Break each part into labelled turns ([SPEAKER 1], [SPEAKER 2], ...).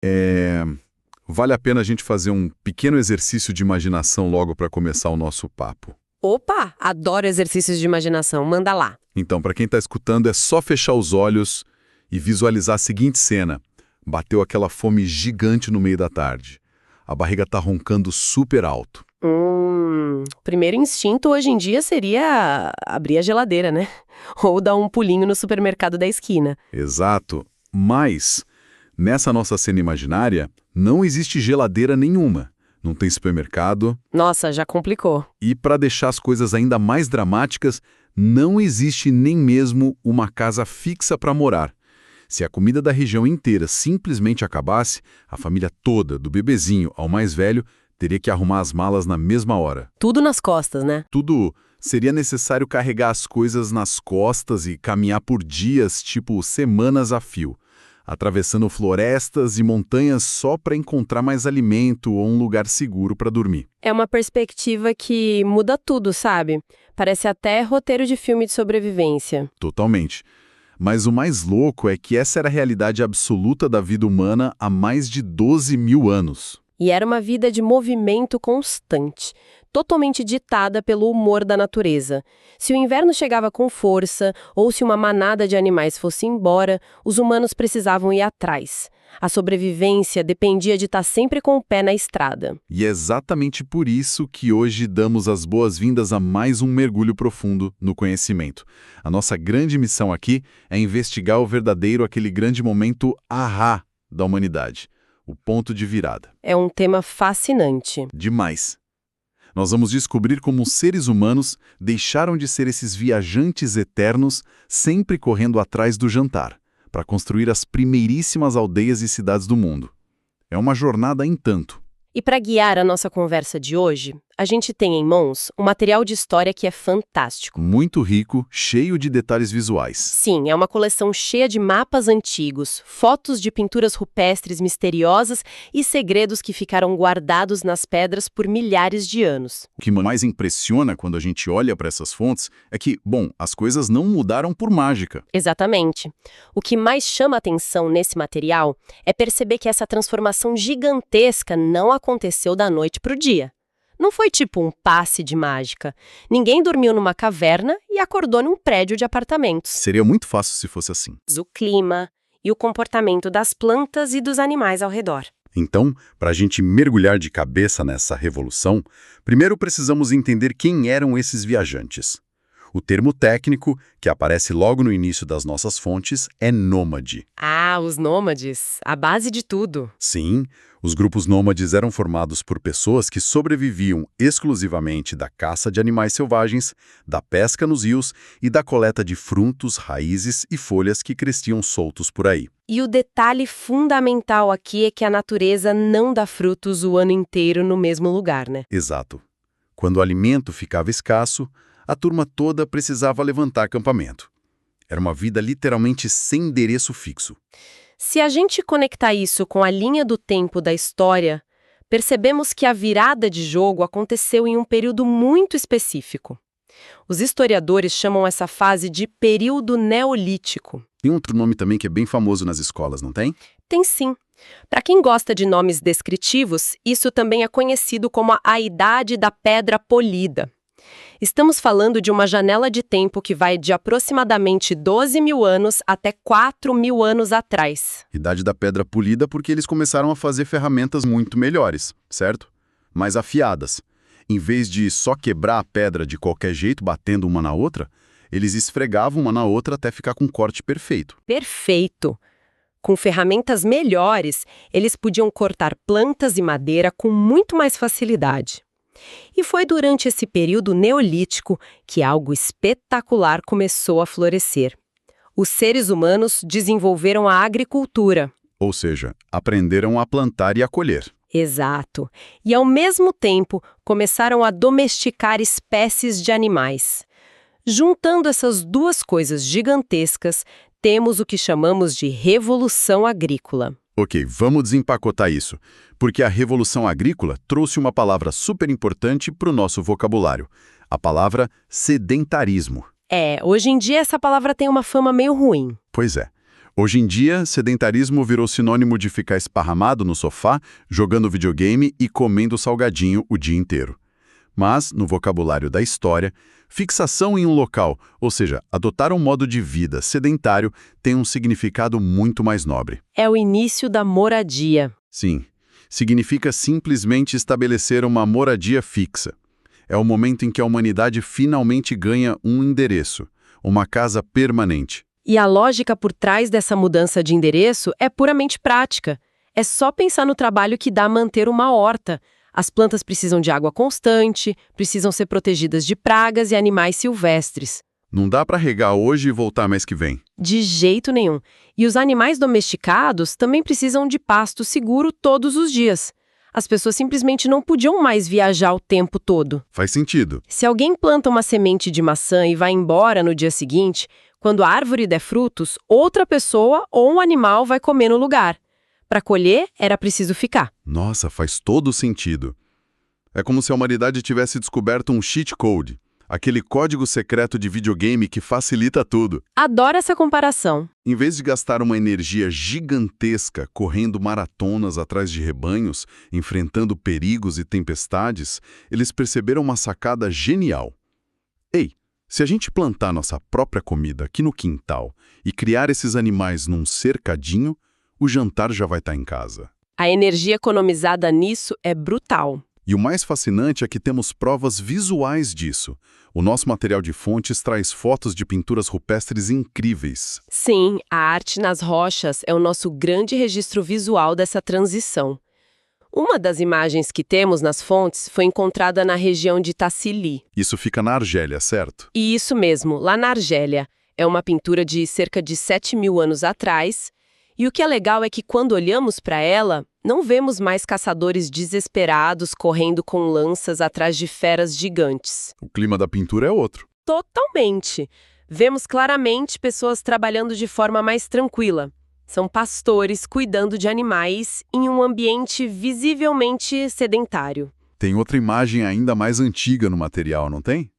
[SPEAKER 1] É, vale a pena a gente fazer um pequeno exercício de imaginação logo para começar o nosso papo.
[SPEAKER 2] Opa, adoro exercícios de imaginação, manda lá.
[SPEAKER 1] Então, para quem está escutando, é só fechar os olhos e visualizar a seguinte cena. Bateu aquela fome gigante no meio da tarde. A barriga está roncando super alto.
[SPEAKER 2] O primeiro instinto hoje em dia seria abrir a geladeira, né? Ou dar um pulinho no supermercado da esquina.
[SPEAKER 1] Exato. Mas, nessa nossa cena imaginária, não existe geladeira nenhuma. Não tem supermercado.
[SPEAKER 2] Nossa, já complicou.
[SPEAKER 1] E para deixar as coisas ainda mais dramáticas, não existe nem mesmo uma casa fixa para morar. Se a comida da região inteira simplesmente acabasse, a família toda, do bebezinho ao mais velho, teria que arrumar as malas na mesma hora.
[SPEAKER 2] Tudo nas costas, né?
[SPEAKER 1] Tudo seria necessário carregar as coisas nas costas e caminhar por dias, tipo semanas a fio, atravessando florestas e montanhas só para encontrar mais alimento ou um lugar seguro para dormir.
[SPEAKER 2] É uma perspectiva que muda tudo, sabe? Parece até roteiro de filme de sobrevivência.
[SPEAKER 1] Totalmente. Mas o mais louco é que essa era a realidade absoluta da vida humana há mais de 12 mil anos.
[SPEAKER 2] E era uma vida de movimento constante, totalmente ditada pelo humor da natureza. Se o inverno chegava com força, ou se uma manada de animais fosse embora, os humanos precisavam ir atrás. A sobrevivência dependia de estar sempre com o pé na estrada.
[SPEAKER 1] E é exatamente por isso que hoje damos as boas-vindas a mais um mergulho profundo no conhecimento. A nossa grande missão aqui é investigar o verdadeiro, aquele grande momento ahá da humanidade. O ponto de virada.
[SPEAKER 2] É um tema fascinante.
[SPEAKER 1] Demais. Nós vamos descobrir como os seres humanos deixaram de ser esses viajantes eternos, sempre correndo atrás do jantar, para construir as primeiríssimas aldeias e cidades do mundo. É uma jornada em tanto.
[SPEAKER 2] E para guiar a nossa conversa de hoje, a gente tem em mãos um material de história que é fantástico.
[SPEAKER 1] Muito rico, cheio de detalhes visuais.
[SPEAKER 2] Sim, é uma coleção cheia de mapas antigos, fotos de pinturas rupestres misteriosas e segredos que ficaram guardados nas pedras por milhares de anos.
[SPEAKER 1] O que mais impressiona quando a gente olha para essas fontes é que, bom, as coisas não mudaram por mágica.
[SPEAKER 2] Exatamente. O que mais chama atenção nesse material é perceber que essa transformação gigantesca não aconteceu da noite para o dia. Não foi tipo um passe de mágica. Ninguém dormiu numa caverna e acordou num prédio de apartamentos.
[SPEAKER 1] Seria muito fácil se fosse assim.
[SPEAKER 2] O clima e o comportamento das plantas e dos animais ao redor.
[SPEAKER 1] Então, para a gente mergulhar de cabeça nessa revolução, primeiro precisamos entender quem eram esses viajantes. O termo técnico, que aparece logo no início das nossas fontes, é nômade.
[SPEAKER 2] Ah, os nômades, a base de tudo.
[SPEAKER 1] Sim, os grupos nômades eram formados por pessoas que sobreviviam exclusivamente da caça de animais selvagens, da pesca nos rios e da coleta de frutos, raízes e folhas que cresciam soltos por aí.
[SPEAKER 2] E o detalhe fundamental aqui é que a natureza não dá frutos o ano inteiro no mesmo lugar, né?
[SPEAKER 1] Exato. Quando o alimento ficava escasso, a turma toda precisava levantar acampamento. Era uma vida literalmente sem endereço fixo.
[SPEAKER 2] Se a gente conectar isso com a linha do tempo da história, percebemos que a virada de jogo aconteceu em um período muito específico. Os historiadores chamam essa fase de período neolítico.
[SPEAKER 1] Tem outro nome também que é bem famoso nas escolas, não tem?
[SPEAKER 2] Tem sim. Para quem gosta de nomes descritivos, isso também é conhecido como a Idade da Pedra Polida. Estamos falando de uma janela de tempo que vai de aproximadamente 12 mil anos até 4 mil anos atrás.
[SPEAKER 1] Idade da Pedra Polida porque eles começaram a fazer ferramentas muito melhores, certo? Mais afiadas. Em vez de só quebrar a pedra de qualquer jeito, batendo uma na outra, eles esfregavam uma na outra até ficar com um corte perfeito.
[SPEAKER 2] Perfeito! Com ferramentas melhores, eles podiam cortar plantas e madeira com muito mais facilidade. E foi durante esse período neolítico que algo espetacular começou a florescer. Os seres humanos desenvolveram a agricultura.
[SPEAKER 1] Ou seja, aprenderam a plantar e a colher.
[SPEAKER 2] Exato. E, ao mesmo tempo, começaram a domesticar espécies de animais. Juntando essas duas coisas gigantescas, temos o que chamamos de Revolução Agrícola.
[SPEAKER 1] Ok, vamos desempacotar isso, porque a Revolução Agrícola trouxe uma palavra super importante para o nosso vocabulário, a palavra sedentarismo.
[SPEAKER 2] Hoje em dia essa palavra tem uma fama meio ruim.
[SPEAKER 1] Pois é. Hoje em dia, sedentarismo virou sinônimo de ficar esparramado no sofá, jogando videogame e comendo salgadinho o dia inteiro. Mas, no vocabulário da história, fixação em um local, ou seja, adotar um modo de vida sedentário, tem um significado muito mais nobre.
[SPEAKER 2] É o início da moradia.
[SPEAKER 1] Sim, significa simplesmente estabelecer uma moradia fixa. É o momento em que a humanidade finalmente ganha um endereço, uma casa permanente.
[SPEAKER 2] E a lógica por trás dessa mudança de endereço é puramente prática. É só pensar no trabalho que dá manter uma horta. As plantas precisam de água constante, precisam ser protegidas de pragas e animais silvestres.
[SPEAKER 1] Não dá para regar hoje e voltar mês que vem.
[SPEAKER 2] De jeito nenhum. E os animais domesticados também precisam de pasto seguro todos os dias. As pessoas simplesmente não podiam mais viajar o tempo todo.
[SPEAKER 1] Faz sentido.
[SPEAKER 2] Se alguém planta uma semente de maçã e vai embora no dia seguinte, quando a árvore der frutos, outra pessoa ou um animal vai comer no lugar. Para colher, era preciso ficar.
[SPEAKER 1] Nossa, faz todo sentido. É como se a humanidade tivesse descoberto um cheat code, aquele código secreto de videogame que facilita tudo.
[SPEAKER 2] Adoro essa comparação.
[SPEAKER 1] Em vez de gastar uma energia gigantesca correndo maratonas atrás de rebanhos, enfrentando perigos e tempestades, eles perceberam uma sacada genial. Ei, se a gente plantar nossa própria comida aqui no quintal e criar esses animais num cercadinho, o jantar já vai estar em casa.
[SPEAKER 2] A energia economizada nisso é brutal.
[SPEAKER 1] E o mais fascinante é que temos provas visuais disso. O nosso material de fontes traz fotos de pinturas rupestres incríveis.
[SPEAKER 2] Sim, a arte nas rochas é o nosso grande registro visual dessa transição. Uma das imagens que temos nas fontes foi encontrada na região de Tassili.
[SPEAKER 1] Isso fica na Argélia, certo?
[SPEAKER 2] E isso mesmo, lá na Argélia. É uma pintura de cerca de 7.000 anos atrás. E o que é legal é que quando olhamos para ela, não vemos mais caçadores desesperados correndo com lanças atrás de feras gigantes.
[SPEAKER 1] O clima da pintura é outro.
[SPEAKER 2] Totalmente. Vemos claramente pessoas trabalhando de forma mais tranquila. São pastores cuidando de animais em um ambiente visivelmente sedentário.
[SPEAKER 1] Tem outra imagem ainda mais antiga no material, não tem?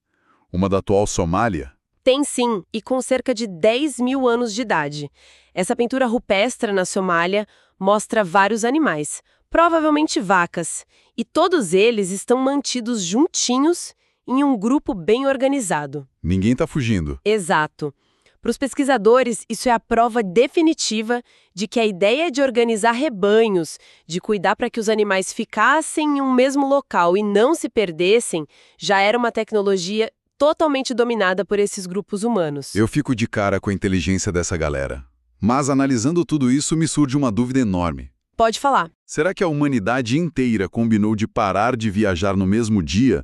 [SPEAKER 1] Uma da atual Somália.
[SPEAKER 2] Tem sim, e com cerca de 10.000 anos de idade. Essa pintura rupestre na Somália mostra vários animais, provavelmente vacas, e todos eles estão mantidos juntinhos em um grupo bem organizado.
[SPEAKER 1] Ninguém está fugindo.
[SPEAKER 2] Exato. Para os pesquisadores, isso é a prova definitiva de que a ideia de organizar rebanhos, de cuidar para que os animais ficassem em um mesmo local e não se perdessem, já era uma tecnologia totalmente dominada por esses grupos humanos.
[SPEAKER 1] Eu fico de cara com a inteligência dessa galera. Mas analisando tudo isso, me surge uma dúvida enorme.
[SPEAKER 2] Pode falar.
[SPEAKER 1] Será que a humanidade inteira combinou de parar de viajar no mesmo dia?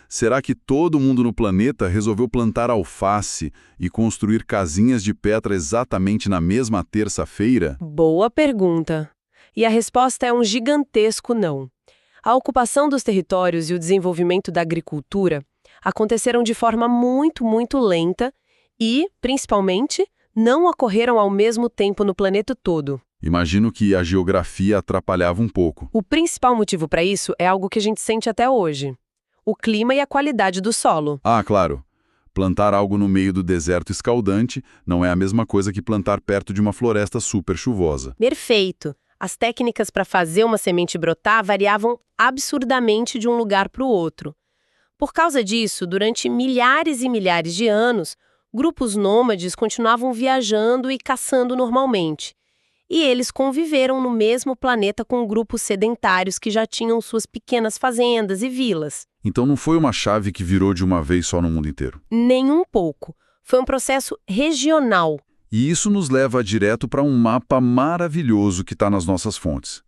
[SPEAKER 1] Será que todo mundo no planeta resolveu plantar alface e construir casinhas de pedra exatamente na mesma terça-feira?
[SPEAKER 2] Boa pergunta. E a resposta é um gigantesco não. A ocupação dos territórios e o desenvolvimento da agricultura aconteceram de forma muito lenta e, principalmente, não ocorreram ao mesmo tempo no planeta todo.
[SPEAKER 1] Imagino que a geografia atrapalhava um pouco.
[SPEAKER 2] O principal motivo para isso é algo que a gente sente até hoje: o clima e a qualidade do solo.
[SPEAKER 1] Ah, claro. Plantar algo no meio do deserto escaldante não é a mesma coisa que plantar perto de uma floresta super chuvosa.
[SPEAKER 2] Perfeito. As técnicas para fazer uma semente brotar variavam absurdamente de um lugar para o outro. Por causa disso, durante milhares e milhares de anos, grupos nômades continuavam viajando e caçando normalmente. E eles conviveram no mesmo planeta com grupos sedentários que já tinham suas pequenas fazendas e vilas.
[SPEAKER 1] Então não foi uma chave que virou de uma vez só no mundo inteiro.
[SPEAKER 2] Nem um pouco. Foi um processo regional.
[SPEAKER 1] E isso nos leva direto para um mapa maravilhoso que está nas nossas fontes.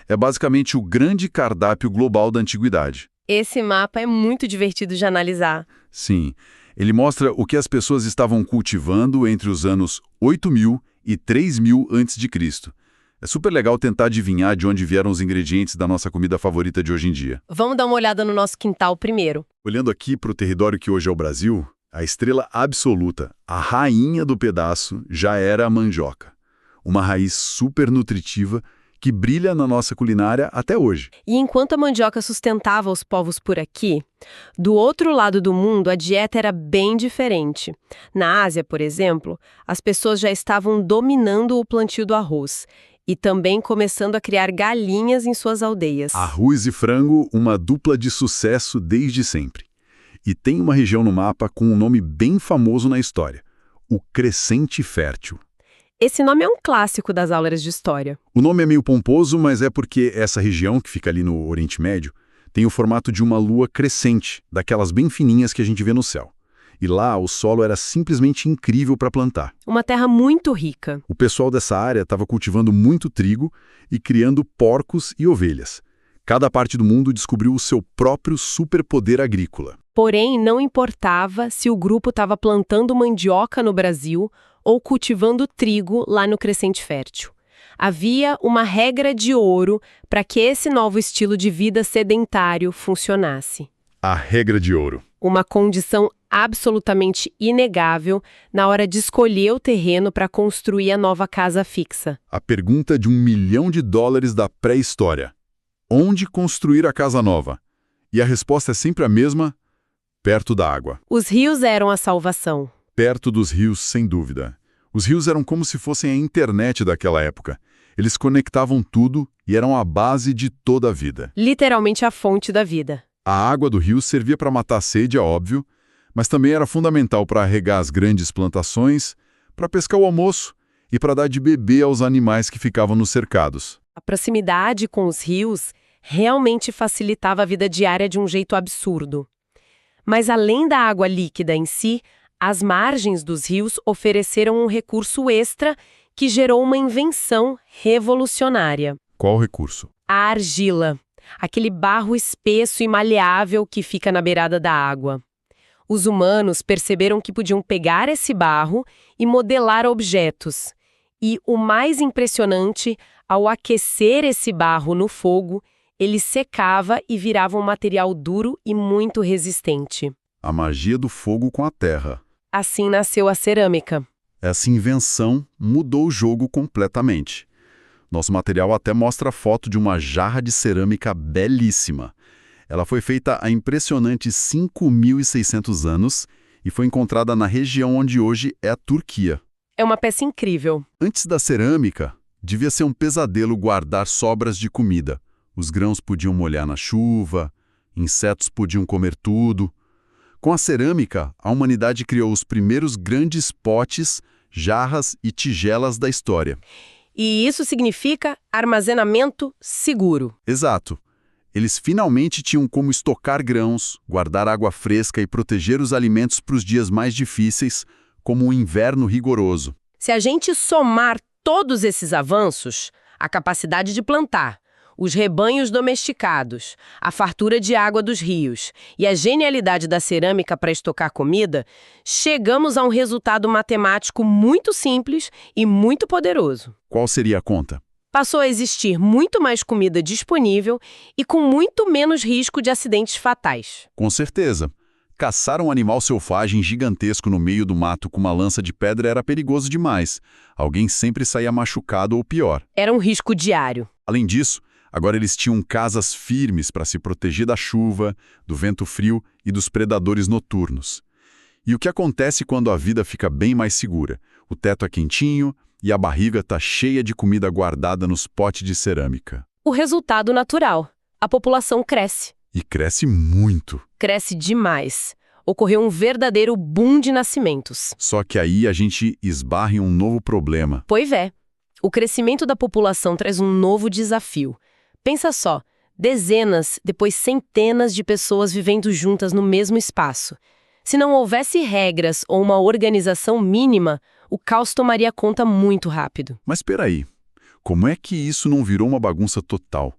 [SPEAKER 1] É basicamente o grande cardápio global da antiguidade.
[SPEAKER 2] Esse mapa é muito divertido de analisar.
[SPEAKER 1] Sim, ele mostra o que as pessoas estavam cultivando entre os anos 8.000 e 3.000 a.C. É super legal tentar adivinhar de onde vieram os ingredientes da nossa comida favorita de hoje em dia.
[SPEAKER 2] Vamos dar uma olhada no nosso quintal primeiro.
[SPEAKER 1] Olhando aqui para o território que hoje é o Brasil, a estrela absoluta, a rainha do pedaço, já era a mandioca. Uma raiz super nutritiva que brilha na nossa culinária até hoje.
[SPEAKER 2] E enquanto a mandioca sustentava os povos por aqui, do outro lado do mundo a dieta era bem diferente. Na Ásia, por exemplo, as pessoas já estavam dominando o plantio do arroz e também começando a criar galinhas em suas aldeias.
[SPEAKER 1] Arroz e frango, uma dupla de sucesso desde sempre. E tem uma região no mapa com um nome bem famoso na história, o Crescente Fértil.
[SPEAKER 2] Esse nome é um clássico das aulas de história.
[SPEAKER 1] O nome é meio pomposo, mas é porque essa região, que fica ali no Oriente Médio, tem o formato de uma lua crescente, daquelas bem fininhas que a gente vê no céu. E lá o solo era simplesmente incrível para plantar.
[SPEAKER 2] Uma terra muito rica.
[SPEAKER 1] O pessoal dessa área estava cultivando muito trigo e criando porcos e ovelhas. Cada parte do mundo descobriu o seu próprio superpoder agrícola.
[SPEAKER 2] Porém, não importava se o grupo estava plantando mandioca no Brasil ou cultivando trigo lá no Crescente Fértil. Havia uma regra de ouro para que esse novo estilo de vida sedentário funcionasse.
[SPEAKER 1] A regra de ouro.
[SPEAKER 2] Uma condição absolutamente inegável na hora de escolher o terreno para construir a nova casa fixa.
[SPEAKER 1] A pergunta de $1 milhão da pré-história. Onde construir a casa nova? E a resposta é sempre a mesma: perto da água.
[SPEAKER 2] Os rios eram a salvação.
[SPEAKER 1] Perto dos rios, sem dúvida. Os rios eram como se fossem a internet daquela época. Eles conectavam tudo e eram a base de toda a vida.
[SPEAKER 2] Literalmente a fonte da vida.
[SPEAKER 1] A água do rio servia para matar a sede, é óbvio, mas também era fundamental para regar as grandes plantações, para pescar o almoço e para dar de beber aos animais que ficavam nos cercados.
[SPEAKER 2] A proximidade com os rios realmente facilitava a vida diária de um jeito absurdo. Mas além da água líquida em si, as margens dos rios ofereceram um recurso extra que gerou uma invenção revolucionária.
[SPEAKER 1] Qual recurso?
[SPEAKER 2] A argila, aquele barro espesso e maleável que fica na beirada da água. Os humanos perceberam que podiam pegar esse barro e modelar objetos. E o mais impressionante, ao aquecer esse barro no fogo, ele secava e virava um material duro e muito resistente.
[SPEAKER 1] A magia do fogo com a terra.
[SPEAKER 2] Assim nasceu a cerâmica.
[SPEAKER 1] Essa invenção mudou o jogo completamente. Nosso material até mostra a foto de uma jarra de cerâmica belíssima. Ela foi feita há impressionantes 5.600 anos e foi encontrada na região onde hoje é a Turquia.
[SPEAKER 2] É uma peça incrível.
[SPEAKER 1] Antes da cerâmica, devia ser um pesadelo guardar sobras de comida. Os grãos podiam molhar na chuva, insetos podiam comer tudo. Com a cerâmica, a humanidade criou os primeiros grandes potes, jarras e tigelas da história.
[SPEAKER 2] E isso significa armazenamento seguro.
[SPEAKER 1] Exato. Eles finalmente tinham como estocar grãos, guardar água fresca e proteger os alimentos para os dias mais difíceis, como o inverno rigoroso.
[SPEAKER 2] Se a gente somar todos esses avanços, a capacidade de plantar, os rebanhos domesticados, a fartura de água dos rios e a genialidade da cerâmica para estocar comida, chegamos a um resultado matemático muito simples e muito poderoso.
[SPEAKER 1] Qual seria a conta?
[SPEAKER 2] Passou a existir muito mais comida disponível e com muito menos risco de acidentes fatais.
[SPEAKER 1] Com certeza. Caçar um animal selvagem gigantesco no meio do mato com uma lança de pedra era perigoso demais. Alguém sempre saía machucado ou pior.
[SPEAKER 2] Era um risco diário.
[SPEAKER 1] Além disso, agora eles tinham casas firmes para se proteger da chuva, do vento frio e dos predadores noturnos. E o que acontece quando a vida fica bem mais segura? O teto é quentinho e a barriga está cheia de comida guardada nos potes de cerâmica.
[SPEAKER 2] O resultado natural. A população cresce.
[SPEAKER 1] E cresce muito.
[SPEAKER 2] Cresce demais. Ocorreu um verdadeiro boom de nascimentos.
[SPEAKER 1] Só que aí a gente esbarra em um novo problema.
[SPEAKER 2] Pois é. O crescimento da população traz um novo desafio. Pensa só, dezenas, depois centenas de pessoas vivendo juntas no mesmo espaço. Se não houvesse regras ou uma organização mínima, o caos tomaria conta muito rápido.
[SPEAKER 1] Mas espera aí, como é que isso não virou uma bagunça total?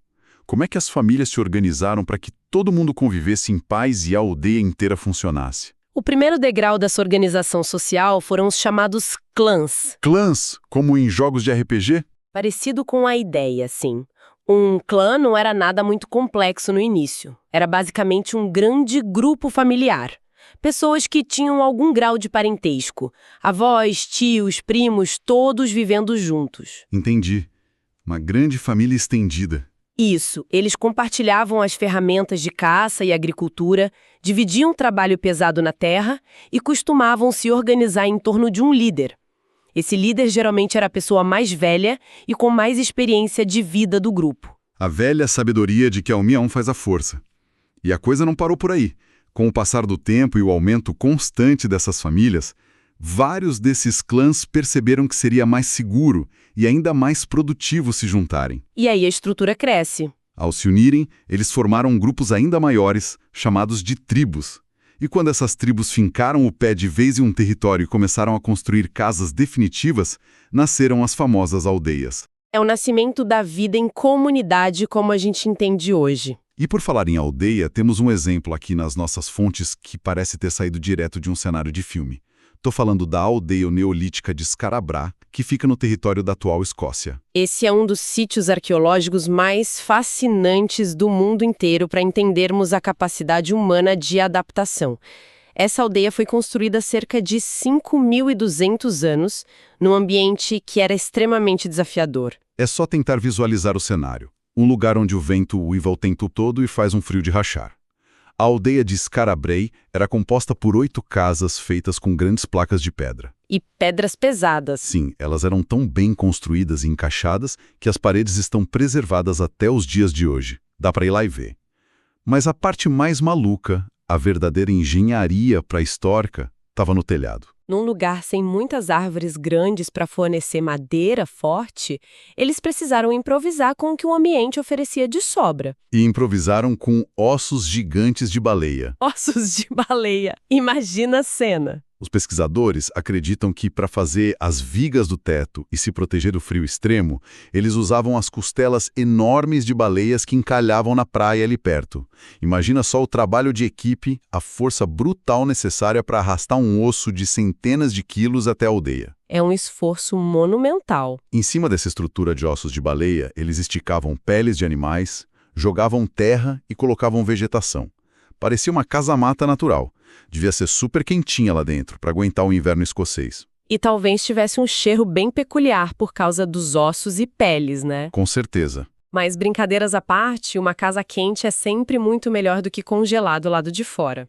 [SPEAKER 1] Como é que as famílias se organizaram para que todo mundo convivesse em paz e a aldeia inteira funcionasse?
[SPEAKER 2] O primeiro degrau dessa organização social foram os chamados clãs.
[SPEAKER 1] Clãs, como em jogos de RPG?
[SPEAKER 2] Parecido com a ideia, sim. Um clã não era nada muito complexo no início. Era basicamente um grande grupo familiar. Pessoas que tinham algum grau de parentesco. Avós, tios, primos, todos vivendo juntos.
[SPEAKER 1] Entendi. Uma grande família estendida.
[SPEAKER 2] Isso, eles compartilhavam as ferramentas de caça e agricultura, dividiam o trabalho pesado na terra e costumavam se organizar em torno de um líder. Esse líder geralmente era a pessoa mais velha e com mais experiência de vida do grupo.
[SPEAKER 1] A velha sabedoria de que a união faz a força. E a coisa não parou por aí. Com o passar do tempo e o aumento constante dessas famílias, vários desses clãs perceberam que seria mais seguro e ainda mais produtivo se juntarem.
[SPEAKER 2] E aí a estrutura cresce.
[SPEAKER 1] Ao se unirem, eles formaram grupos ainda maiores, chamados de tribos. E quando essas tribos fincaram o pé de vez em um território e começaram a construir casas definitivas, nasceram as famosas aldeias.
[SPEAKER 2] É o nascimento da vida em comunidade como a gente entende hoje.
[SPEAKER 1] E por falar em aldeia, temos um exemplo aqui nas nossas fontes que parece ter saído direto de um cenário de filme. Estou falando da aldeia neolítica de Skara Brae, que fica no território da atual Escócia.
[SPEAKER 2] Esse é um dos sítios arqueológicos mais fascinantes do mundo inteiro para entendermos a capacidade humana de adaptação. Essa aldeia foi construída há cerca de 5.200 anos, num ambiente que era extremamente desafiador.
[SPEAKER 1] É só tentar visualizar o cenário. Um lugar onde o vento uiva o tempo todo e faz um frio de rachar. A aldeia de Skara Brae era composta por 8 casas feitas com grandes placas de pedra.
[SPEAKER 2] E pedras pesadas.
[SPEAKER 1] Sim, elas eram tão bem construídas e encaixadas que as paredes estão preservadas até os dias de hoje. Dá para ir lá e ver. Mas a parte mais maluca, a verdadeira engenharia pré-histórica, estava no telhado.
[SPEAKER 2] Num lugar sem muitas árvores grandes para fornecer madeira forte, eles precisaram improvisar com o que o ambiente oferecia de sobra.
[SPEAKER 1] E improvisaram com ossos gigantes de baleia.
[SPEAKER 2] Ossos de baleia. Imagina a cena.
[SPEAKER 1] Os pesquisadores acreditam que, para fazer as vigas do teto e se proteger do frio extremo, eles usavam as costelas enormes de baleias que encalhavam na praia ali perto. Imagina só o trabalho de equipe, a força brutal necessária para arrastar um osso de centenas de quilos até a aldeia.
[SPEAKER 2] É um esforço monumental.
[SPEAKER 1] Em cima dessa estrutura de ossos de baleia, eles esticavam peles de animais, jogavam terra e colocavam vegetação. Parecia uma casa-mata natural. Devia ser super quentinha lá dentro, para aguentar o inverno escocês.
[SPEAKER 2] E talvez tivesse um cheiro bem peculiar por causa dos ossos e peles, né?
[SPEAKER 1] Com certeza.
[SPEAKER 2] Mas brincadeiras à parte, uma casa quente é sempre muito melhor do que congelado do lado de fora.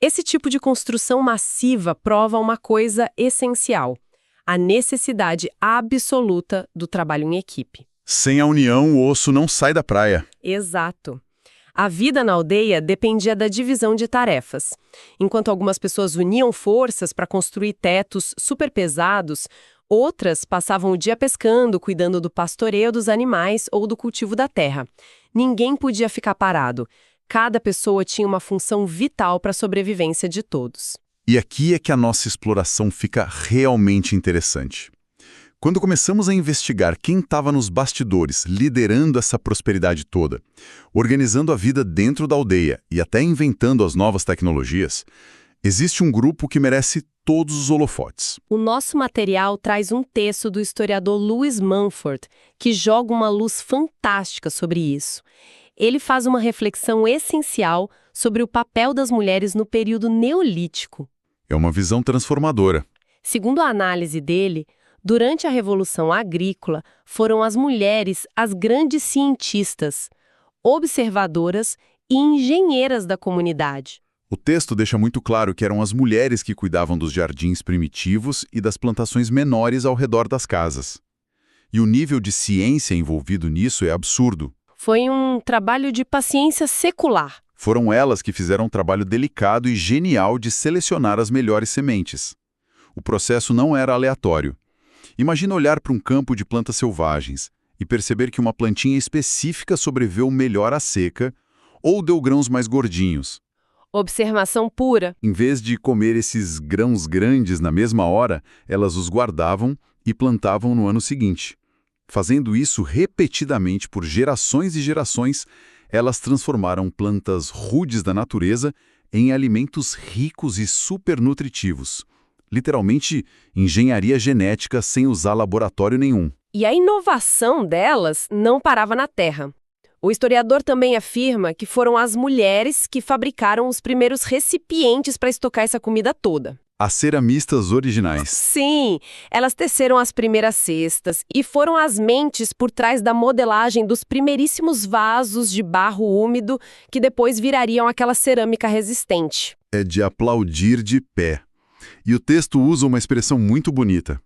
[SPEAKER 2] Esse tipo de construção massiva prova uma coisa essencial: a necessidade absoluta do trabalho em equipe.
[SPEAKER 1] Sem a união, o osso não sai da praia.
[SPEAKER 2] Exato. A vida na aldeia dependia da divisão de tarefas. Enquanto algumas pessoas uniam forças para construir tetos super pesados, outras passavam o dia pescando, cuidando do pastoreio dos animais ou do cultivo da terra. Ninguém podia ficar parado. Cada pessoa tinha uma função vital para a sobrevivência de todos.
[SPEAKER 1] E aqui é que a nossa exploração fica realmente interessante. Quando começamos a investigar quem estava nos bastidores, liderando essa prosperidade toda, organizando a vida dentro da aldeia e até inventando as novas tecnologias, existe um grupo que merece todos os holofotes.
[SPEAKER 2] O nosso material traz um texto do historiador Lewis Mumford, que joga uma luz fantástica sobre isso. Ele faz uma reflexão essencial sobre o papel das mulheres no período neolítico.
[SPEAKER 1] É uma visão transformadora.
[SPEAKER 2] Segundo a análise dele, durante a Revolução Agrícola, foram as mulheres as grandes cientistas, observadoras e engenheiras da comunidade.
[SPEAKER 1] O texto deixa muito claro que eram as mulheres que cuidavam dos jardins primitivos e das plantações menores ao redor das casas. E o nível de ciência envolvido nisso é absurdo.
[SPEAKER 2] Foi um trabalho de paciência secular.
[SPEAKER 1] Foram elas que fizeram um trabalho delicado e genial de selecionar as melhores sementes. O processo não era aleatório. Imagina olhar para um campo de plantas selvagens e perceber que uma plantinha específica sobreviveu melhor à seca ou deu grãos mais gordinhos.
[SPEAKER 2] Observação pura.
[SPEAKER 1] Em vez de comer esses grãos grandes na mesma hora, elas os guardavam e plantavam no ano seguinte. Fazendo isso repetidamente por gerações e gerações, elas transformaram plantas rudes da natureza em alimentos ricos e supernutritivos. Literalmente, engenharia genética sem usar laboratório nenhum.
[SPEAKER 2] E a inovação delas não parava na terra. O historiador também afirma que foram as mulheres que fabricaram os primeiros recipientes para estocar essa comida toda.
[SPEAKER 1] As ceramistas originais.
[SPEAKER 2] Sim, elas teceram as primeiras cestas e foram as mentes por trás da modelagem dos primeiríssimos vasos de barro úmido que depois virariam aquela cerâmica resistente.
[SPEAKER 1] É de aplaudir de pé. E o texto usa uma expressão muito bonita.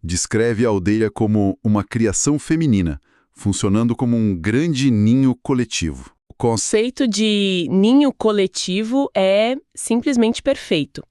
[SPEAKER 1] Descreve a aldeia como uma criação feminina, funcionando como um grande ninho coletivo.
[SPEAKER 3] O conceito de ninho coletivo é simplesmente perfeito.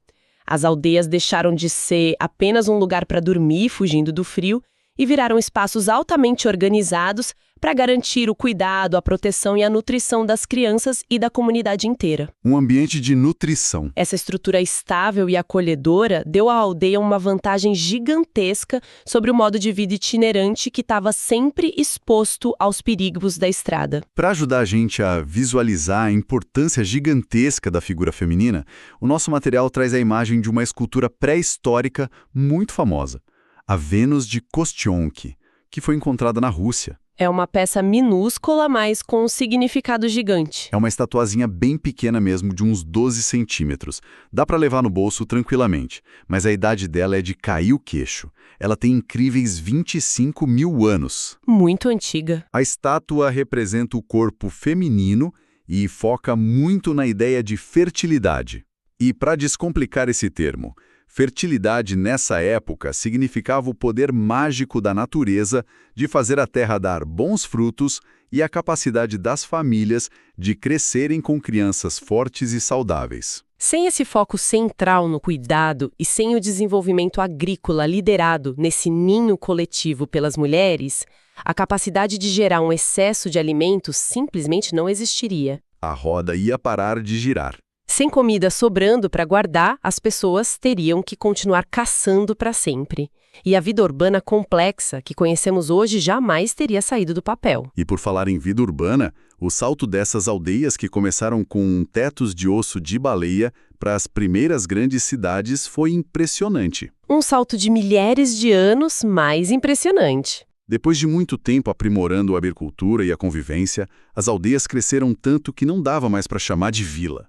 [SPEAKER 3] As aldeias deixaram de ser apenas um lugar para dormir, fugindo do frio, e viraram espaços altamente organizados para garantir o cuidado, a proteção e a nutrição das crianças e da comunidade inteira.
[SPEAKER 1] Um ambiente de nutrição.
[SPEAKER 3] Essa estrutura estável e acolhedora deu à aldeia uma vantagem gigantesca sobre o modo de vida itinerante que estava sempre exposto aos perigos da estrada.
[SPEAKER 1] Para ajudar a gente a visualizar a importância gigantesca da figura feminina, o nosso material traz a imagem de uma escultura pré-histórica muito famosa, a Vênus de Kostionki, que foi encontrada na Rússia.
[SPEAKER 3] É uma peça minúscula, mas com um significado gigante.
[SPEAKER 1] É uma estatuazinha bem pequena mesmo, de uns 12 centímetros. Dá para levar no bolso tranquilamente, mas a idade dela é de cair o queixo. Ela tem incríveis 25 mil anos.
[SPEAKER 3] Muito antiga.
[SPEAKER 1] A estátua representa o corpo feminino e foca muito na ideia de fertilidade. E para descomplicar esse termo, fertilidade nessa época significava o poder mágico da natureza de fazer a terra dar bons frutos e a capacidade das famílias de crescerem com crianças fortes e saudáveis.
[SPEAKER 3] Sem esse foco central no cuidado e sem o desenvolvimento agrícola liderado nesse ninho coletivo pelas mulheres, a capacidade de gerar um excesso de alimentos simplesmente não existiria.
[SPEAKER 1] A roda ia parar de girar.
[SPEAKER 3] Sem comida sobrando para guardar, as pessoas teriam que continuar caçando para sempre. E a vida urbana complexa que conhecemos hoje jamais teria saído do papel.
[SPEAKER 1] E por falar em vida urbana, o salto dessas aldeias que começaram com tetos de osso de baleia para as primeiras grandes cidades foi impressionante.
[SPEAKER 3] Um salto de milhares de anos mais impressionante.
[SPEAKER 1] Depois de muito tempo aprimorando a agricultura e a convivência, as aldeias cresceram tanto que não dava mais para chamar de vila.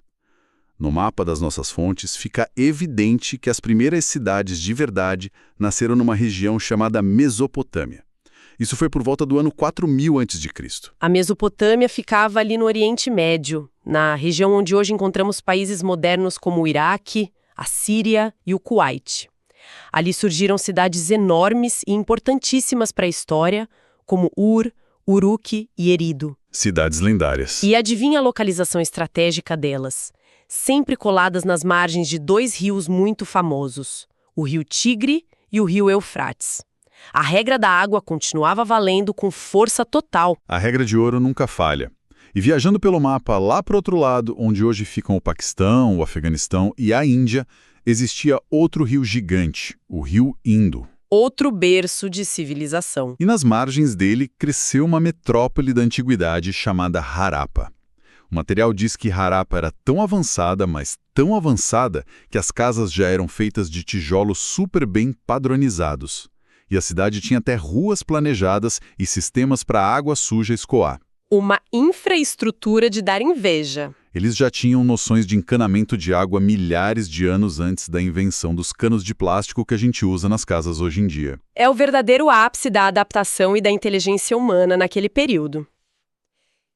[SPEAKER 1] No mapa das nossas fontes, fica evidente que as primeiras cidades de verdade nasceram numa região chamada Mesopotâmia. Isso foi por volta do ano 4000 a.C.
[SPEAKER 3] A Mesopotâmia ficava ali no Oriente Médio, na região onde hoje encontramos países modernos como o Iraque, a Síria e o Kuwait. Ali surgiram cidades enormes e importantíssimas para a história, como Ur, Uruk e Erido.
[SPEAKER 1] Cidades lendárias.
[SPEAKER 3] E adivinha a localização estratégica delas? Sempre coladas nas margens de dois rios muito famosos, o Rio Tigre e o Rio Eufrates. A regra da água continuava valendo com força total.
[SPEAKER 1] A regra de ouro nunca falha. E viajando pelo mapa lá para o outro lado, onde hoje ficam o Paquistão, o Afeganistão e a Índia, existia outro rio gigante, o Rio Indo.
[SPEAKER 3] Outro berço de civilização.
[SPEAKER 1] E nas margens dele cresceu uma metrópole da antiguidade chamada Harappa. O material diz que Harappa era tão avançada, mas tão avançada, que as casas já eram feitas de tijolos super bem padronizados. E a cidade tinha até ruas planejadas e sistemas para água suja escoar.
[SPEAKER 3] Uma infraestrutura de dar inveja.
[SPEAKER 1] Eles já tinham noções de encanamento de água milhares de anos antes da invenção dos canos de plástico que a gente usa nas casas hoje em dia.
[SPEAKER 3] É o verdadeiro ápice da adaptação e da inteligência humana naquele período.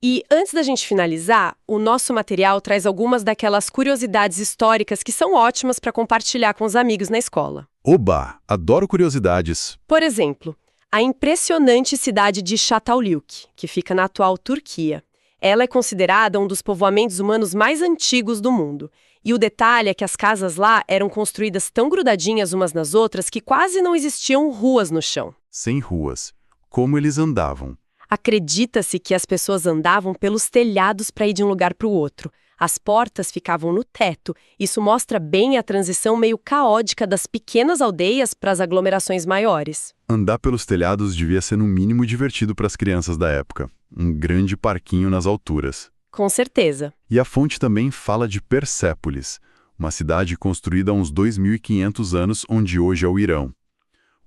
[SPEAKER 3] E antes da gente finalizar, o nosso material traz algumas daquelas curiosidades históricas que são ótimas para compartilhar com os amigos na escola.
[SPEAKER 1] Oba! Adoro curiosidades.
[SPEAKER 3] Por exemplo, a impressionante cidade de Çatalhöyük, que fica na atual Turquia. Ela é considerada um dos povoamentos humanos mais antigos do mundo. E o detalhe é que as casas lá eram construídas tão grudadinhas umas nas outras que quase não existiam ruas no chão.
[SPEAKER 1] Sem ruas. Como eles andavam?
[SPEAKER 3] Acredita-se que as pessoas andavam pelos telhados para ir de um lugar para o outro. As portas ficavam no teto. Isso mostra bem a transição meio caótica das pequenas aldeias para as aglomerações maiores.
[SPEAKER 1] Andar pelos telhados devia ser no mínimo divertido para as crianças da época. Um grande parquinho nas alturas.
[SPEAKER 3] Com certeza.
[SPEAKER 1] E a fonte também fala de Persépolis, uma cidade construída há uns 2.500 anos, onde hoje é o Irão.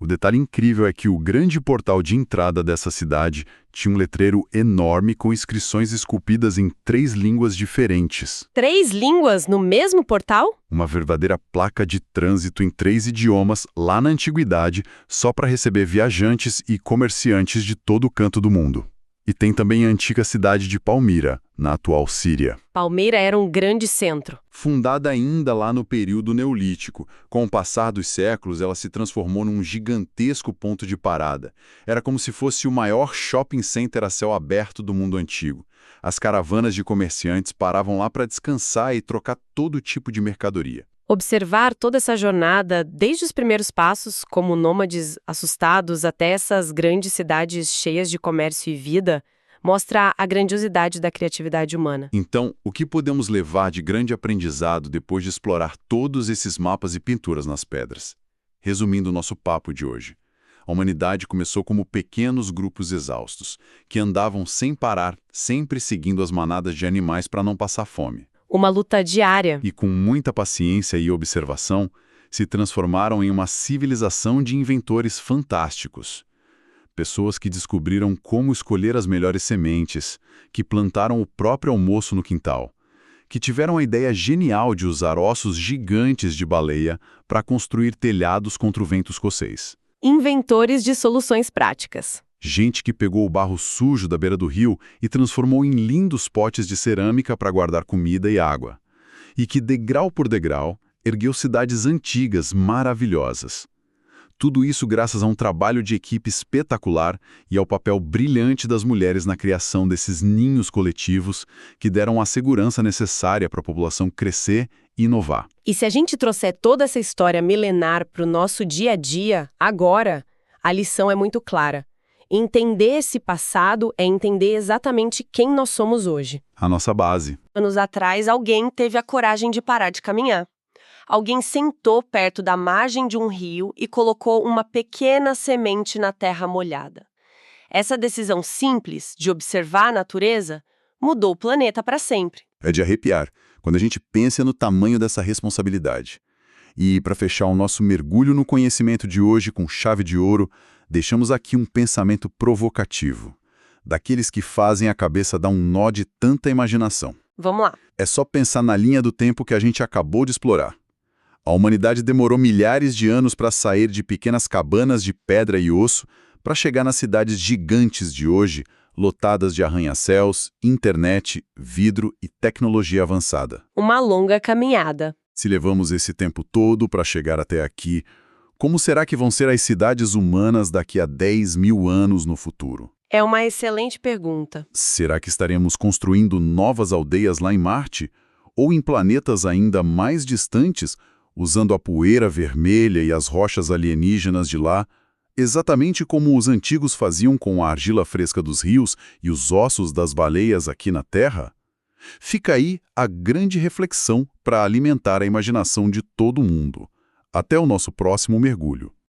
[SPEAKER 1] O detalhe incrível é que o grande portal de entrada dessa cidade tinha um letreiro enorme com inscrições esculpidas em 3 línguas diferentes.
[SPEAKER 2] 3 línguas no mesmo portal?
[SPEAKER 1] Uma verdadeira placa de trânsito em 3 idiomas lá na antiguidade, só para receber viajantes e comerciantes de todo o canto do mundo. E tem também a antiga cidade de Palmira, na atual Síria.
[SPEAKER 2] Palmira era um grande centro.
[SPEAKER 1] Fundada ainda lá no período neolítico, com o passar dos séculos ela se transformou num gigantesco ponto de parada. Era como se fosse o maior shopping center a céu aberto do mundo antigo. As caravanas de comerciantes paravam lá para descansar e trocar todo tipo de mercadoria.
[SPEAKER 2] Observar toda essa jornada, desde os primeiros passos, como nômades assustados, até essas grandes cidades cheias de comércio e vida, mostra a grandiosidade da criatividade humana.
[SPEAKER 1] Então, o que podemos levar de grande aprendizado depois de explorar todos esses mapas e pinturas nas pedras? Resumindo o nosso papo de hoje, a humanidade começou como pequenos grupos exaustos, que andavam sem parar, sempre seguindo as manadas de animais para não passar fome.
[SPEAKER 2] Uma luta diária.
[SPEAKER 1] E com muita paciência e observação, se transformaram em uma civilização de inventores fantásticos. Pessoas que descobriram como escolher as melhores sementes, que plantaram o próprio almoço no quintal, que tiveram a ideia genial de usar ossos gigantes de baleia para construir telhados contra o vento escocês.
[SPEAKER 2] Inventores de soluções práticas.
[SPEAKER 1] Gente que pegou o barro sujo da beira do rio e transformou em lindos potes de cerâmica para guardar comida e água. E que, degrau por degrau, ergueu cidades antigas maravilhosas. Tudo isso graças a um trabalho de equipe espetacular e ao papel brilhante das mulheres na criação desses ninhos coletivos que deram a segurança necessária para a população crescer e inovar.
[SPEAKER 2] E se a gente trouxer toda essa história milenar para o nosso dia a dia, agora, a lição é muito clara. Entender esse passado é entender exatamente quem nós somos hoje.
[SPEAKER 1] A nossa base.
[SPEAKER 2] Anos atrás, alguém teve a coragem de parar de caminhar. Alguém sentou perto da margem de um rio e colocou uma pequena semente na terra molhada. Essa decisão simples de observar a natureza mudou o planeta para sempre.
[SPEAKER 1] É de arrepiar quando a gente pensa no tamanho dessa responsabilidade. E, para fechar o nosso mergulho no conhecimento de hoje com chave de ouro, deixamos aqui um pensamento provocativo, daqueles que fazem a cabeça dar um nó de tanta imaginação.
[SPEAKER 2] Vamos lá.
[SPEAKER 1] É só pensar na linha do tempo que a gente acabou de explorar. A humanidade demorou milhares de anos para sair de pequenas cabanas de pedra e osso para chegar nas cidades gigantes de hoje, lotadas de arranha-céus, internet, vidro e tecnologia avançada.
[SPEAKER 2] Uma longa caminhada.
[SPEAKER 1] Se levamos esse tempo todo para chegar até aqui, como será que vão ser as cidades humanas daqui a 10 mil anos no futuro?
[SPEAKER 2] É uma excelente pergunta.
[SPEAKER 1] Será que estaremos construindo novas aldeias lá em Marte? Ou em planetas ainda mais distantes, usando a poeira vermelha e as rochas alienígenas de lá, exatamente como os antigos faziam com a argila fresca dos rios e os ossos das baleias aqui na Terra? Fica aí a grande reflexão para alimentar a imaginação de todo mundo. Até o nosso próximo mergulho.